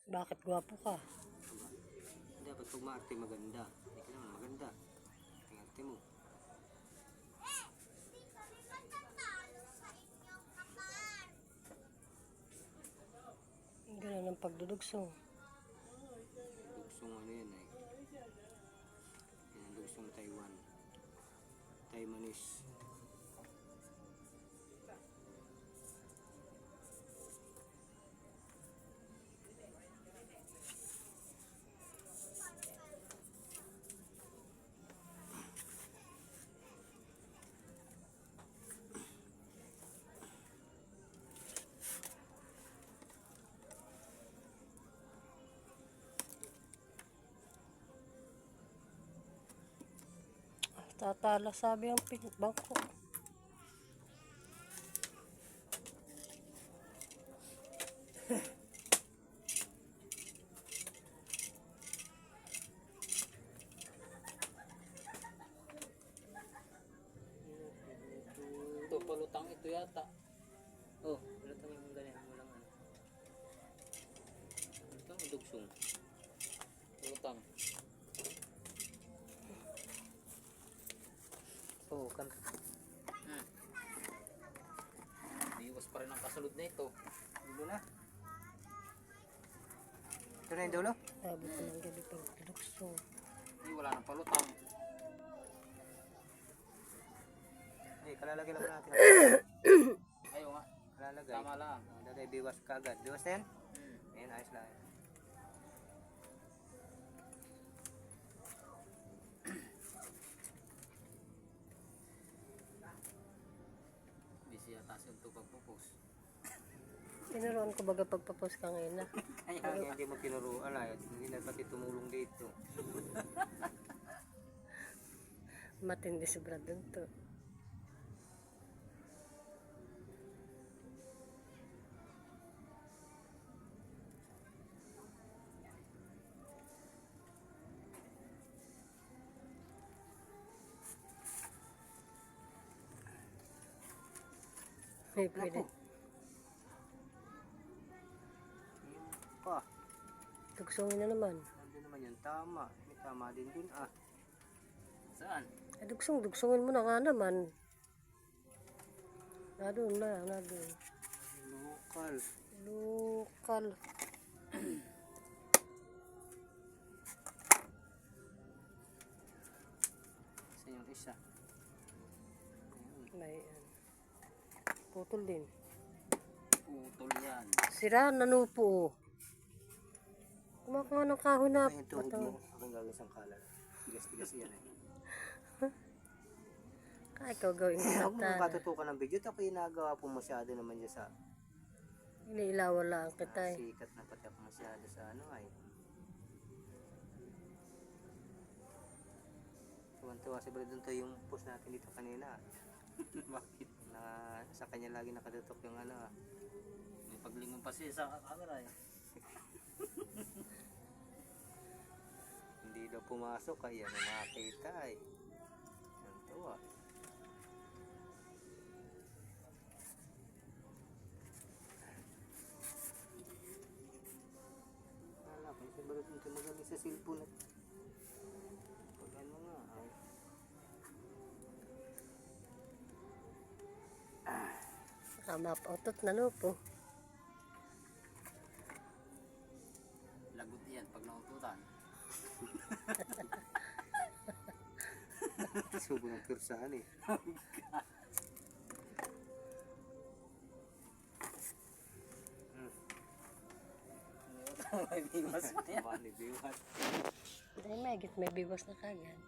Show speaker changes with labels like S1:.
S1: Bakit gwapo ka?
S2: Dapat pag maarte maganda. Hindi ka naman maganda. Ang arte mo.
S1: Ganun ang pagdudugsong.
S2: Dugsong ano yan eh. Yan ang dugsong Taiwan. Taiwanese.
S1: Tatala sabi ang bangko.
S3: Ito, palutang ito yata.
S2: Oh, palutang yung ganyan. Walang ano. Palutang o dugsong?
S3: Palutang.
S2: Oo, kan.
S3: Iwas pa rin ang kasunod na ito.
S2: Dulo na. Ito na yung dulo?
S1: Sabi ko ng gabi pagdudugsong.
S3: Ay, wala nang palutang.
S2: Eh, kalalagay lang natin.
S3: Ayaw nga.
S2: Kalalagay.
S3: Tama lang.
S2: Lagay, biwas ka agad. Biwas na yan? Ayan, ayos lang.
S3: Busy yata siya ito pagpupos.
S1: Tinuruan ko baga pagpapost ka ngayon na.
S2: Kaya hindi mo tinuruan ay hindi na pati tumulong dito.
S1: Matindi si Brandon to. May pwede.
S2: Pa,
S1: Dugsongin na naman.
S2: nandun naman yun. Tama. May tama din dun ah.
S3: Saan?
S1: Dugsongin mo na nga naman. Na doon.
S2: Lokal.
S1: Lokal.
S2: Isa yung isa.
S1: May putol din.
S3: Putol yan.
S1: Sira, nanupo. Kumakawa ng kahon na.
S2: Ay, yung tuhod mo. Akong gagawin sang kalan. Tigas-tigas yan eh.
S1: Kaya ikaw gawin
S2: Huwag mo
S1: kata.
S2: katutukan ng video. Ako ginagawa po masyado naman dyan sa
S1: Iniilawan lang kita eh.
S2: sikat na pati ako masyado sa ano ay. Tuwan-tuwa si Brandon to yung post natin dito kanina.
S3: Bakit?
S2: Na sa kanya lagi nakatutok yung ano ah.
S3: May paglingon pa siya sa camera eh.
S2: Hindi daw pumasok kaya na makakita eh. Tuwan-tuwa. Wala pa si Brandon to magaling sa cellphone at pag ano nga ay.
S1: Mapautot na lupo.
S3: Lagot yan pag naututan.
S2: Subo ng kursahan eh.
S3: May biwas pa yan.
S2: Mani biwas.
S1: Dahil may biwas na kagad.